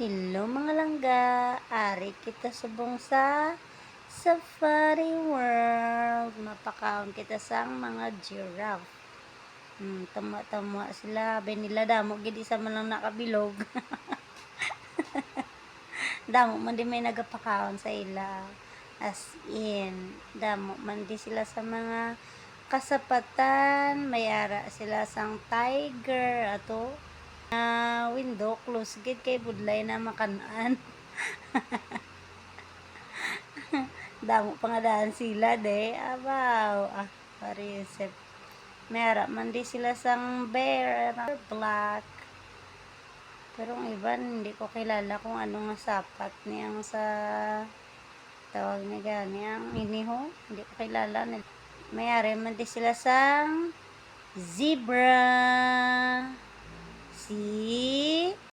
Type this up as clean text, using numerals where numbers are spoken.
Hello mga langga, ari kita subong sa Safari World. Mapakaon kita sang mga giraffe. Tama-tama sila, abay nila damo gid isa man lang nakabilog. Damo man di may nagapakaon sa ila. As in, damo man di sila sa mga kasapatan, may ara sila sang tiger ato. Window close gid kay budlay na makanaan. Damo pa nga daan sila de. Abaw. Parisip. Mera man di sila sang bear. Black. Pero ang iba, hindi ko kilala kung ano nga sapat niyang sa tawag ni gani. Ang iniho. Hindi ko kilala. Mayari man di sila sang zebra. See?